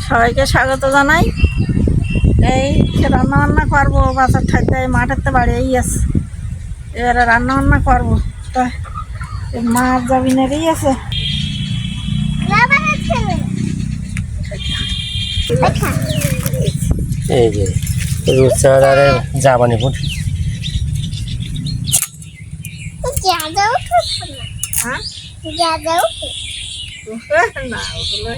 সবাইকে স্বাগত জানাই। এই রান্না বান্না করবো, বাচ্চার ঠাইতে মাঠের তো বাড়ি আছে, এবারে রান্না বান্না করবো। তা মাছ জাবিনেরই আছে। এই যে রূপচাঁদারে জাপানি ফুড না, ওগুলো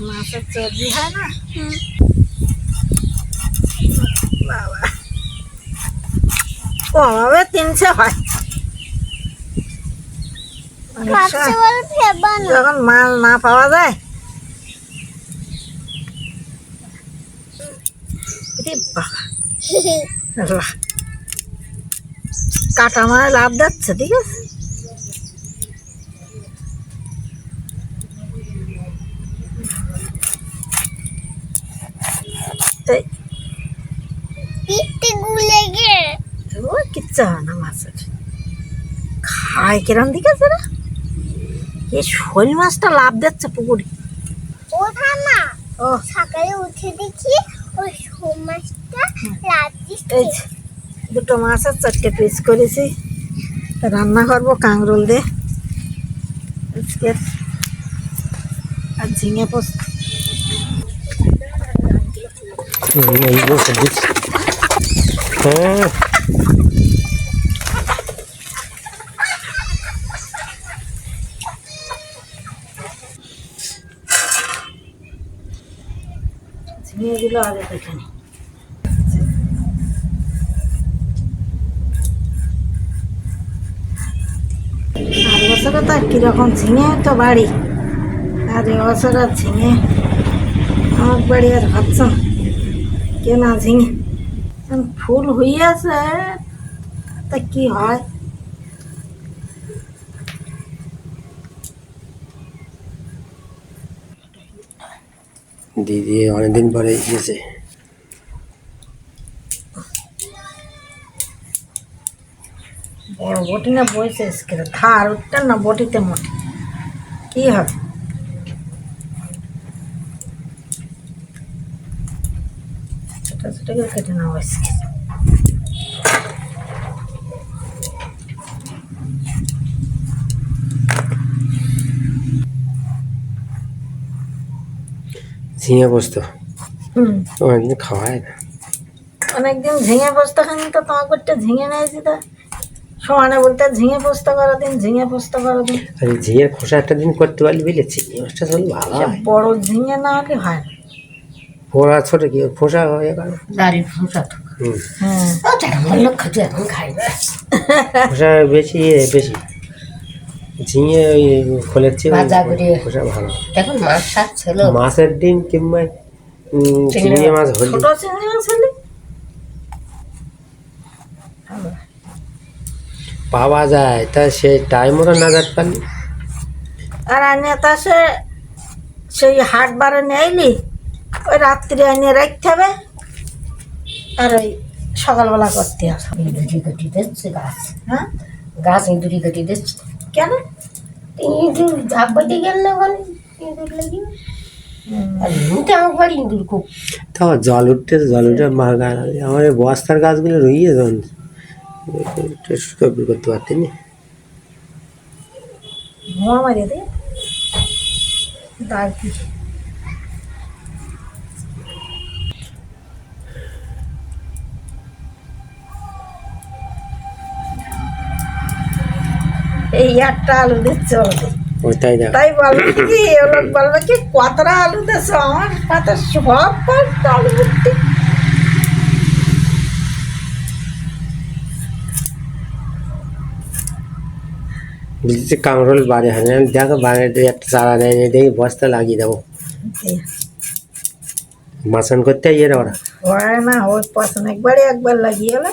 মাছের চর্বি হয় না। বাবা কমাবে 300 হয় যখন মাল না পাওয়া যায়। কাটা মাছ লাভ যাচ্ছে, ঠিক আছে। কিচ্ছু হয় না মাছের, খায় কিরম দিকে না। এই শোল মাছটা লাভ দিচ্ছে পুকুরে। ও সকালে উঠে দেখি ওই শোল মাছটা লাভ দিচ্ছে। এই দুটো মাছের 4টে পিস করেছি, রান্না করবো কাঁকরোল দিয়ে আজকে, আর ঝিঙে পোস্ত। হ্যাঁ ঝিঙেগুলো আগে দেখে নি। আর বছরে তো কিরকম ঝিঙে তো বাড়ি, আর এবছর আর ঝিঙে আমার বাড়ি আর ভাবছ কেনা ঝিঙে ফুল হয়ে আছে, তা কি হয়। দিদি অনেকদিন পরে গিয়েছে। বড় বটি না বইছে ধার উঠতেন না বটিতে মোটে কি হবে। ছোট ছোট করে কেটে নেওয়া হয়েছে। ঝিঙে পোস্ত অনেকদিন খাওয়া হয় না। অনেকদিন ঝিঙে পোস্ত খানি, তো তোমার করতে ঝিঙে নিয়েছি, তা সমানে বলতে ঝিঙে পোস্ত করো দিন, ঝিঙে পোস্ত করো দিন। আর এই ঝিঙের খোসা একটা দিন করতে পারলে বুঝলে চিংড়ি মাছটা চলে ভালো হয়। বড় ঝিঙে না হলে হয় না। ফোড়া ছোট কি খোসা হয়ে গেল, দাড়ির খোসা তো হ্যাঁ ভালো খাচ্ছে, এখন খাই না। খোসা বেশি বেশি ঝিঙে ওই খোলের চেয়ে ভাজা করে খোসা ভালো। এখন মাছ শাক ছিল, মাছের ডিম কিংবা চিংড়ি মাছ হলে ছোট চিংড়ি মাছ হলে পাওয়া যায়, তা সেই টাইম ওরা না যাতে পারলি। আর আনিয়ে তা সেই হাট বারে নেইলি ওই রাত্রি আনিয়ে রাখতে হবে, আর ওই সকালবেলা করতে হবে। ইঁদুরি কাটি দিচ্ছে গাছ, হ্যাঁ গাছ ইঁদুরি কাটি দিচ্ছে। কেন? ইঁদুর ঝাপ বাটি গেল না ওখানে, ইঁদুর লাগি। আর এমনিতে আমার বাড়ি ইঁদুর খুব। তাও জল উঠতে মার গায়ে আমার এই বস্তার গাছগুলো রইয়ে যখন কপি করতে পারতেন না। ধোঁয়া মারিয়ে দে তার কি। এই একটা আলু দিচ্ছে ওদের, ওইটাই দেখ তাই বলবে কি ওরা বলবে কি কতটা আলু দিচ্ছে, আমার পাতা সব পাতা আলু ভর্তি। বুঝছি কাঁকরোল বাড়ি হয় না, দেখো বাড়িতে একটা চারা নেয় দেখি বস্তা লাগিয়ে দেবো। মাছন করতে ইয়ে ওরা হয় না, ওই পছন্দ একবার লাগিয়ে গেলে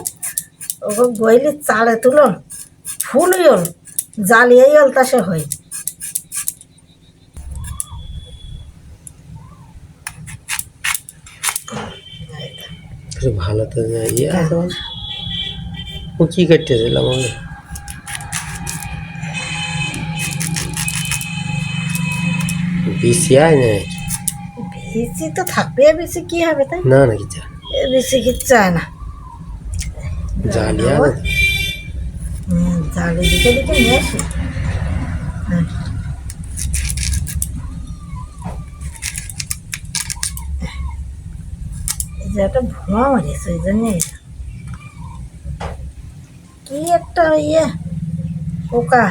ওকে গইলে চালে তুলন ফুল হল জ্বালিয়েই হল তা সে হয়। ভালো তো ইয়ে আছে, ও কি করতেছিলাম আমি বেশি আয় না হিচি তো থাকবে, বেশি কি হবে তাই? না না কিছু বেশি কিচ্ছু হয় না। জালিয়া জালি দিকে দিকে নিয়ে আসি। এই যে একটা ভুয়া মারিয়েছে, ওই জন্য কি একটা ইয়ে পোকা।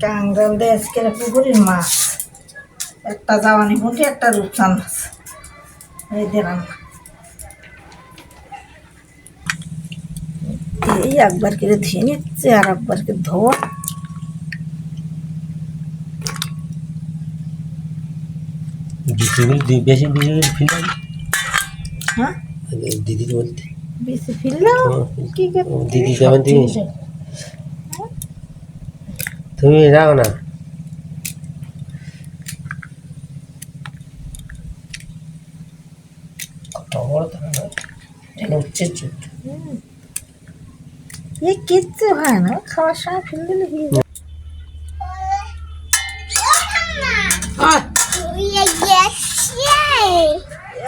কাঙ্গাল দিয়ে আজকে পুকুরের মাছ, একটা জাওয়ানি পুঁটি, একটা রূপচাঁদ মাছ, এই দিয়ে রান্না। এই একবার করে ধুয়ে নিচ্ছে আর একবার করে ধোয়া। বেশি ফিল হ্যাঁ দিদি বলতে বেশি ফিরলাম কি দিদি যেমন তুমি রাও না। এ কিচ্ছু হয় না, খাওয়ার সময় ফেলে দিলে কি হবে?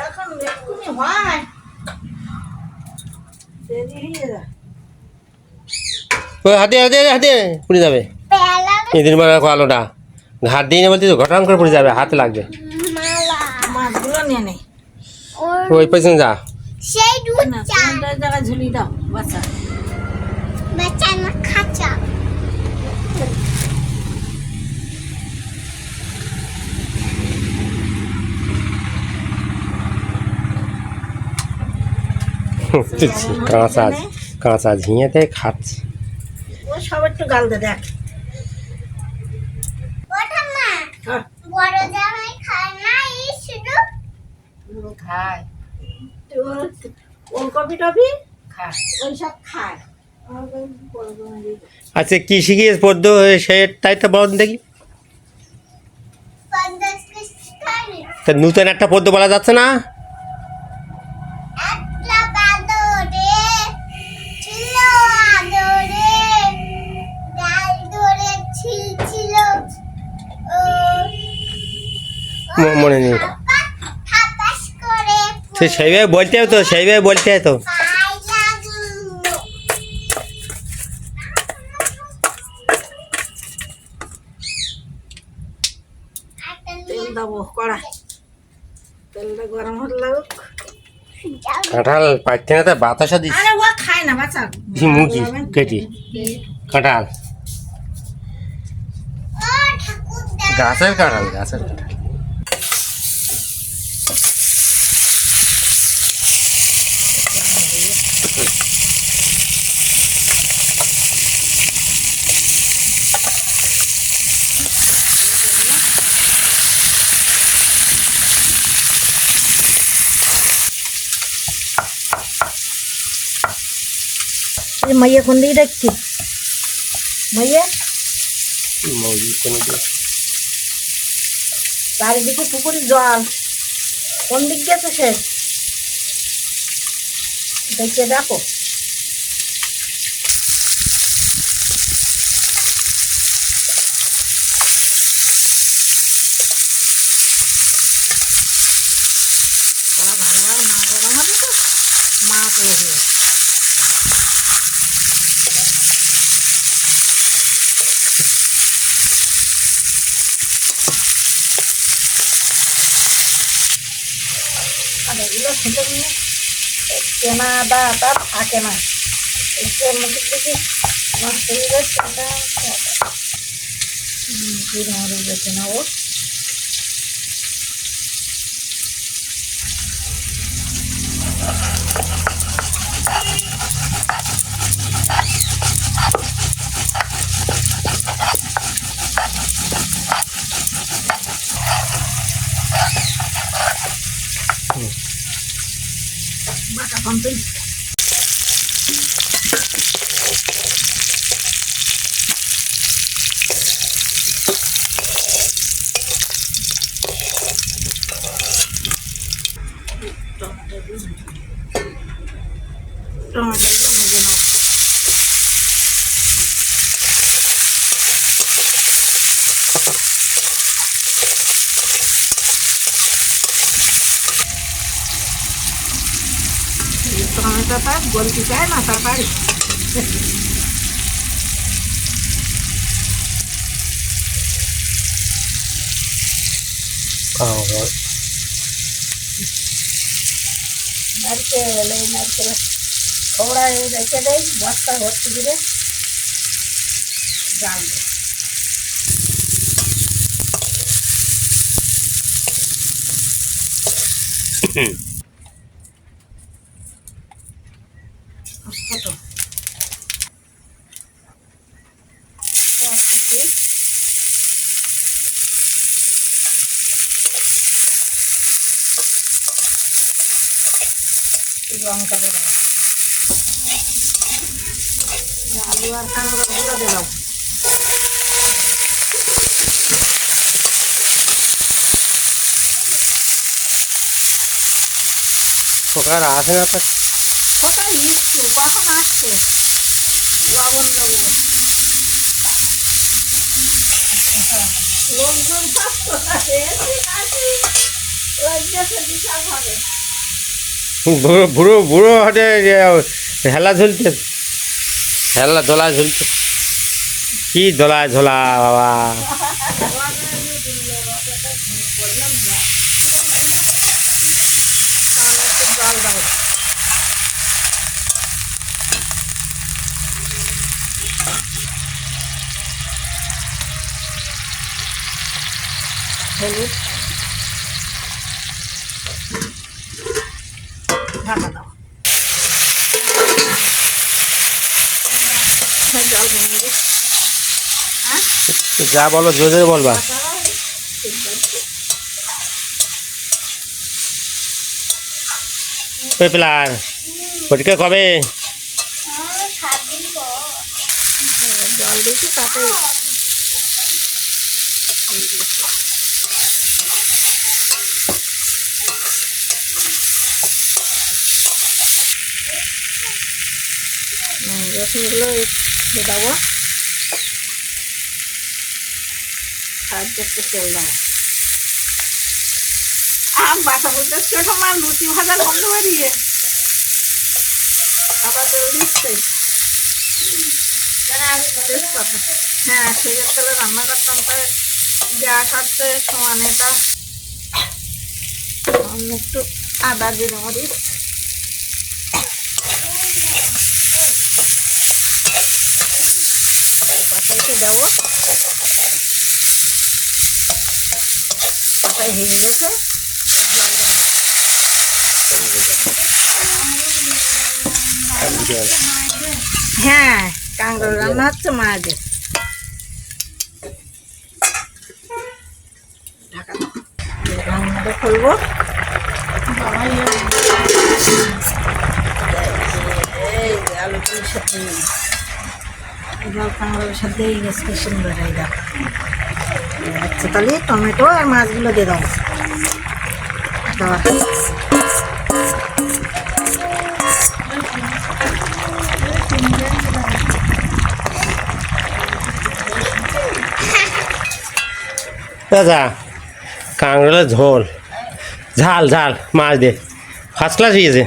এখন এক্ষুনি হয়, দেরি হয়ে যায়। ওই হাতে হাতে হাতে পুড়ে যাবে। এদিন বেলা আলোটা হাত দিয়ে বলতে তো ঘটনা করে পড়ে যাবে, হাতে লাগবে। মাছগুলো নিয়ে নেই, ওই পেছনে যা। সেই না কোনটার জায়গায় ঝুলিয়ে দাও বাচ্চা। বাচ্চা না খাচ্ছা কাঁচা কাঁচা ঝিঙেতে খাচ্ছে। ও সব একটু গাল দে দেখ। ওটা মা হ্যাঁ, বড় জামাই খায় না, এই শুধু খায় ওলকপি টপি খায় ওই সব খায়। আমার ওই বড় জামাই আচ্ছা কি শিখিয়ে পদ্য সে তাই তো বল দেখি। 50 কেজি খায় তা নূতন একটা পদ্য বলা যাচ্ছে না? একটা বাদরে ছিল আদরে, ডাল ধরে ছিল মনে নেই। থাপাস করে সে সেইভাবে বলতে হবে তো, সেইভাবে বলতে হয় তো। পাই লাগলো। একটা তেল দেবো কড়া, তেলটা গরম হতে লাগুক। কাঁঠাল পাইতে না তো বাতাসা দিস আরে ও খায় না বাচ্চা, মুখি কেটে কাঁঠাল ও ঠাকুর দা গাছের কাঁঠাল গাছের কাঁঠাল। মাইয়া কোন দিকে দেখছি? মাইয়া চারিদিকে পুকুরের জল, কোন দিক গেছে সে? দেখে দেখো। ভালো না গরম হলে তো মাছ হয়ে যাবে। আর এগুলো খেতে নিয়ে কেনা দাটা থাকে না, একটু মুখের দিকে নষ্ট হয়ে যাচ্ছে। যাচ্ছে না ও বাটা কমপ্লিট। টমেটোগুলো ভেজে নেব। মাথাটা গলতে চায় মাথা বাড়ি। নারকেল এই নারকেল খোড়ায় রেখে দেয় বস্তা ভর্তি করে জাল দেয়। কত লঙ্কা দিয়ে দাও, আলু আর কাঁকড়া গুঁড়ো দিয়ে দাও। ওখানে আসে না তো কোথায় একটু কখন আসছে, লবণ দেবো। লোকজন সব কোথায় আসি লজ্জাতে বিশাল হবে। বুড়ো বুড়ো বুড়ো হাটে হেলা ঝুলছে, হেলা দোলা ঝুলছে। কি দোলা ঝোলা বাবা, জল দাও। হলুদ ঢাকা দাও। জল ভেঙে দিই। যা বলো জোরে জোরে বলবা। পেপলার পরীক্ষা কবে? জল দিয়েছি তাতে রসুনগুলো দিয়ে দেবো, আর একটু তেল দেবো। বাসা বলতে ছোট মা লুচি ভাজা গন্ধ বাড়িয়ে আবার তো দিচ্ছে। তেজপাতা, হ্যাঁ সেজের তেলে রান্না করতাম, তাই গ্যাস আসছে সমানে। তা একটু আদা জিরে মরিচ কষাইতে দেবো। কষাই হয়ে গেছে, হ্যাঁ কাঁকড়া রান্না হচ্ছে মাঝে। ঢাকা খুলবো। এই যে আলু পুলির সাথে এবার কাঁকড়ার সাথে গেছে সুন্দর এই দেখো। আচ্ছা তাহলে টমেটো আর মাছগুলো দিয়ে দাও। দাদা কাঁকড়ার ঝোল ঝাল ঝাল মাছ দিয়ে ফার্স্ট ক্লাস হয়েছে।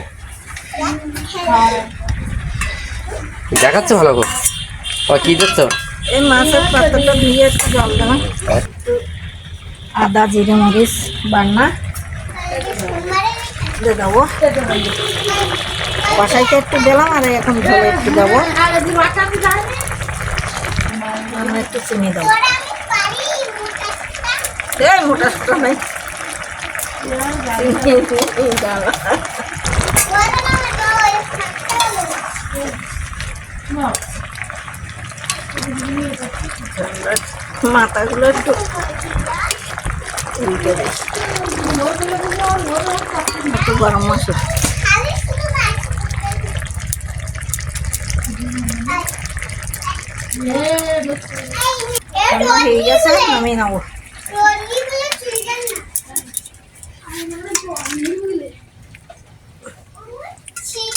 দেখাচ্ছে ভালো করে কি দেখছ? এই মাছের পাতাটা দিয়ে একটু জল দেওয়া, আদা জিরে মরিচ বান্না দিয়ে দেবো। কষাইতে একটু দিলাম আর এখন ঝোলে একটু দেবো, একটু চিনি দেবো। এই মোটা সোটা নেই মাথাগুলো একটু উল্টে দিই, একটু গরম মশলা হয়ে গেছে, নামিয়ে নেবো।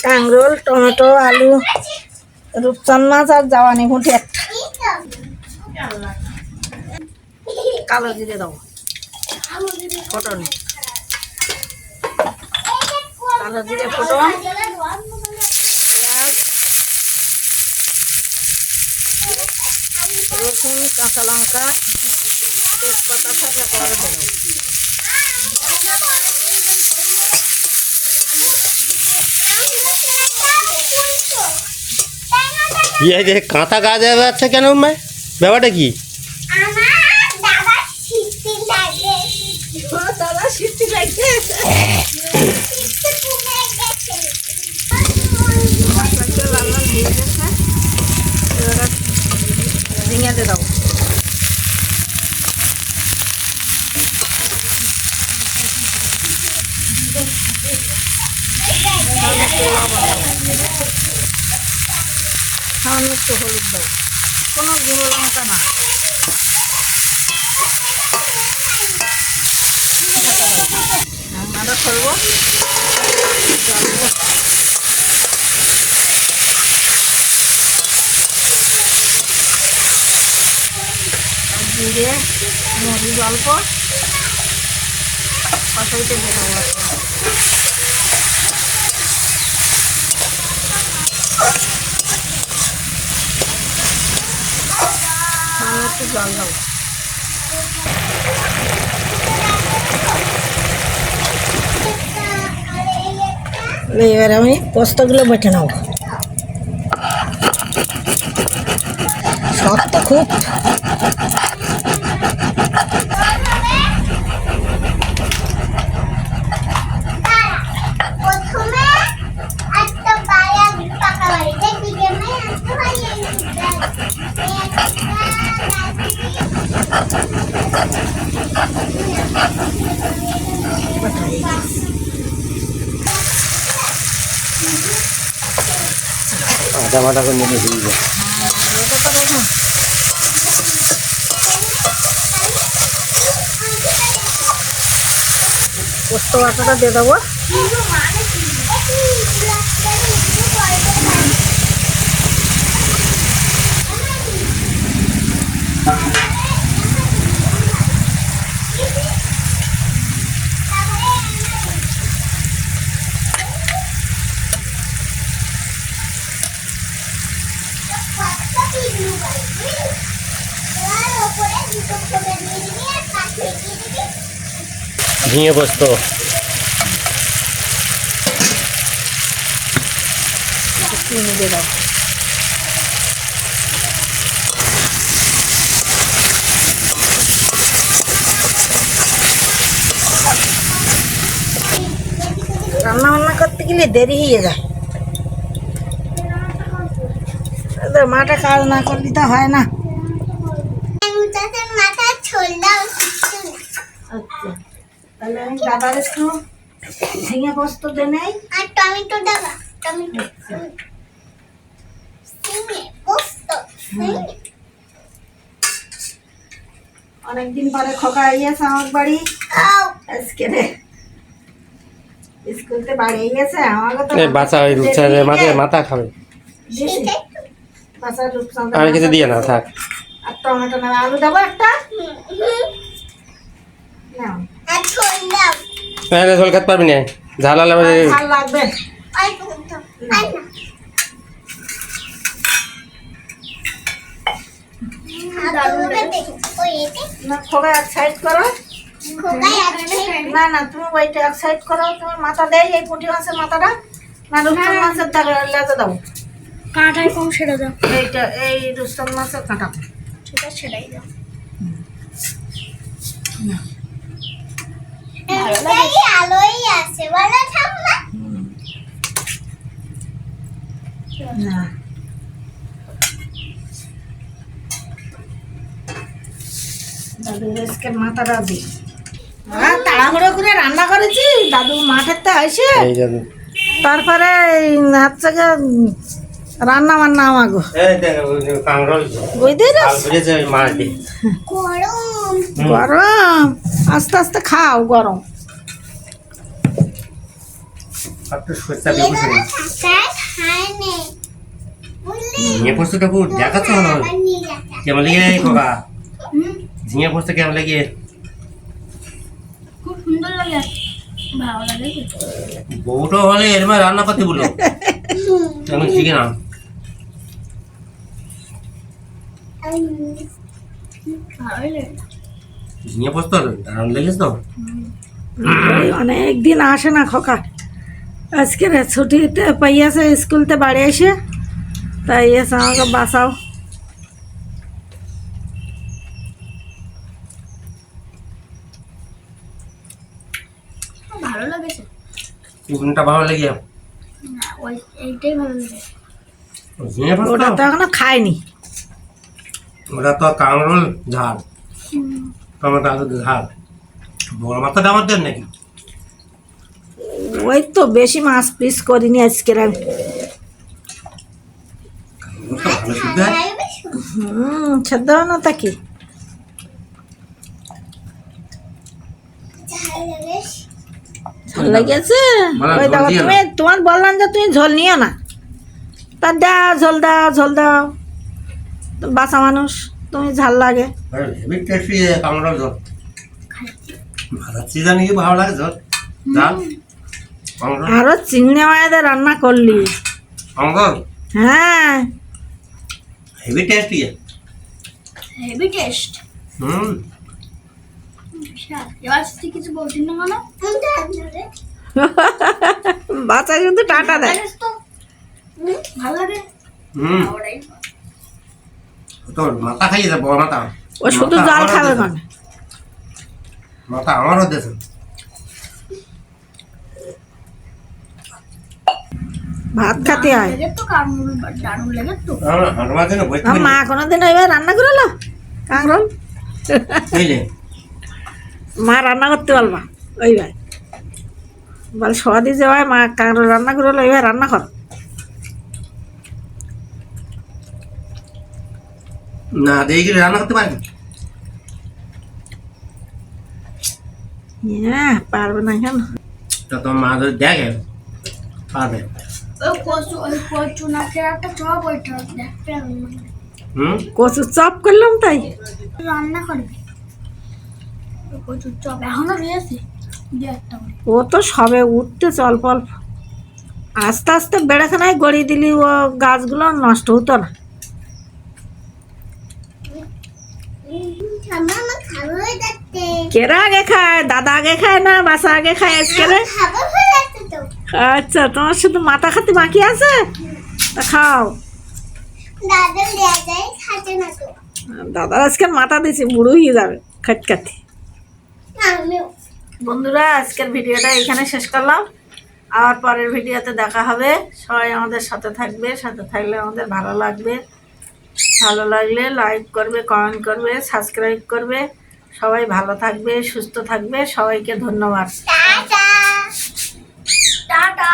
কাঁকরোল টমেটো আলু রূপচাঁদ মাছ আর জাওয়ানি মুঠি একটা, কালো জিরে দাও, ফোটন কালো জিরে ফোটন রসুন, কাঁচা লঙ্কা, তেজপাতা সব একেবারে দেবো। ইয়ে যে কাঁথা গাছ যাচ্ছে কেন মায়, ব্যাপারটা কি? আমার দাদা শীতে লাগে দাদা সিদ্ধি লাগছে। শীতে কমে গেছে মশলাটা লাল লাল হয়ে গেছে, এবারে ঝিঙে দিয়ে দাও। সামান্য একটু হলুদ দাও, কোনো গুঁড়ো লঙ্কা না। ঢাকনাটা খুলবো, জিরে মরিচ অল্প কষাইতে দিয়ে দেবো। একটু জল দাও। এবার আমি পোস্তগুলো বেটে নেব। শক্ত খুব। প্রথমে একটা বাড়ি পাকা বাড়ি দেখবি কেমন একটা বাড়ি আদা মাটা করে নিয়ে দিয়ে দিবে। পোস্ত বাটাটা দিয়ে দেবো। ঝিঙে পোস্ত চিনি দিয়ে দাও। রান্না বান্না করতে গেলে দেরি হয়ে যায়, এদের মাঠে কাজ না করলে তো হয় না। মাথা ছোল দাও আচ্ছা, তাহলে আমি দাদার একটু ঝিঙে পোস্ত দিয়ে নেই। আর টমেটো দেবা, টমেটো সিমে পোস্ত অনেকদিন পরে খোকা আইয়াছে আমার বাড়ি আজকে রে, স্কুলতে বাড়ি গেছে। আমাকে তো বাচ্চা ওই রূপচা মাথা খাবে, বাচ্চা রূপচাঁদ আর কিছু দিয়ে না থাক। আর টমেটো নেবে, আলু দেবো একটা। নাও, আর ছোল দাও এখানে ঝোল খেতে পারবি না, ঝাল আলাদা ঝাল লাগবে। আর টমেটো আর না না খোকা এক সাইড করো। না না, তুমি ওইটা এক সাইড করো। তোমার মাথা দেয় এই পুঁটি মাছের মাথাটা, না রূপচাঁদ মাছের লেজা দাও। কাঁটায় কম সেটা দাও, এইটা এই রূপচাঁদ মাছের কাঁটা। ঠিক আছে সেটাই দাও। আলোই আছে বলো ঠাম্মা। না দাদু আজকে মাথাটা দিই। তাড়াহুড়ো করে রান্না করেছি, দাদু মাঠের তো আসে এই যাবে। তারপরে হচ্ছে গিয়ে রান্না বান্না আমাগো এই দেখো কাঁকরোল বুঝতে আল ভেজেছে মাছ দিয়ে। গরম গরম, আস্তে আস্তে খাও গরম। একটু সস্তা বেগুন নেই। খায় নে বুঝলি ঝিঙে পোস্তটা খুব দেখাচ্ছে ভালো আবার নিয়ে যাচ্ছে। কেমন লেগে খোকা? ঝিঙে পোস্ত কেমন লেগে? খুব সুন্দর লাগে, ভালো লাগে। বউটা হলে এর মধ্যে রান্না করতে বললো, আমি শিখে নাও। ঝিঙে পোস্ত দারুণ লেগেছে তো। অনেক দিন আসে না খোকা, আজকে ছুটিতে পাইয়াছে স্কুলতে বাড়ি এসে, তাই এসে আমাকে বাঁচাও। ভালো লাগেছে, কোনটা ভালো লেগে? এইটাই ভালো লাগে। ঝিঙে পোস্ত ওটা তো এখনো খাইনি। ওটা তো কাঁকরোল ঝাল, টমেটো আলু ঝাল। বড় মাথাটা আমার দেন নাকি? ওই তো বেশি মাছ পিস করিনি আজকে আমি। কাঁকরোলটা ভালো সিদ্ধ হয়। সেদ্ধ হয় না তা কি? ঝোল লেগেছে? মানে ওই ঝোল দেখো দিয়ে তুমি, তোমার বললাম যে তুমি ঝোল নিও না, তা দাও ঝোল, দাও ঝোল দাও, বাচ্চা মানুষ, তুমি ঝাল লাগে। হেভি টেস্টি কাঁকরোল ঝোল। ভাজা চিজা নাকি ভালো লাগে ঝোল ঝাল কাঁকরোল। আরো চিংড়ি মাছের রান্না করলি? কাঁকরোল হ্যাঁ, হেভি টেস্টি। Heavy taste. হুম, এবার তুই কিছু বলছিস না কেন? বাচ্চা কিন্তু টাটা দেয়। তো ভালো লাগে। হুম, তোর মাথা খাইয়ে দেয়, বড় মাথা। ও শুধু মাথা জল আমারও খাবে দেছে। মানে। মাথা আমারও দেছে। ভাত খাতে হয়। লেগে তো কামড় দারুণ লেগে তো। আমার হাঁটবার জন্য বসতে আমার মা কোনোদিন ওইভাবে রান্না করলো কাঁকরোল? বুঝলে? মা রান্না করতে পারবা ওইভাবে? বল সবাদি যে হয় মা কাঁকরোল রান্না করলো ওইভাবে রান্না কর। না দেখি রান্না করতে পারি। হ্যাঁ, পারবে না কেন? তা তোমার মা যদি দেখে পারবে। ওই কচু নাকের একটা চপ, ওইটা দেখতে হুম, কচু চপ করলাম তাই। রান্না করবে। ওই কচুর চপ এখনো রয়েছে, দু একটা করে। ও তো সবে উঠতে অল্প অল্প, আস্তে আস্তে বেড়াখানায় গড়িয়ে দিলি ও গাছগুলো নষ্ট হতো না। আমার খাবো হয়ে যাচ্ছে, কেরা আগে খায়? দাদা আগে খায় না বাসা আগে খায় আজকে রে? খাবো হয়ে যাচ্ছে তো। আচ্ছা, তোমার শুধু মাথা খাতে বাকি আছে, তা খাও। দাদা লেয়া যায়, খাচ্ছে না তো। দাদার আজকে মাথা দিয়েছি, বুড়ো হয়ে যাবে খাটকাতি। আমিও। বন্ধুরা, আজকের ভিডিওটা এখানে শেষ করলাম, আবার পরের ভিডিওতে দেখা হবে। সবাই আমাদের সাথে থাকবে, সাথে থাকলে আমাদের ভালো লাগবে। ভালো লাগলে লাইক করবে, কমেন্ট করবে, সাবস্ক্রাইব করবে। সবাই ভালো থাকবে, সুস্থ থাকবে। সবাইকে ধন্যবাদ। টাটা। টাটা।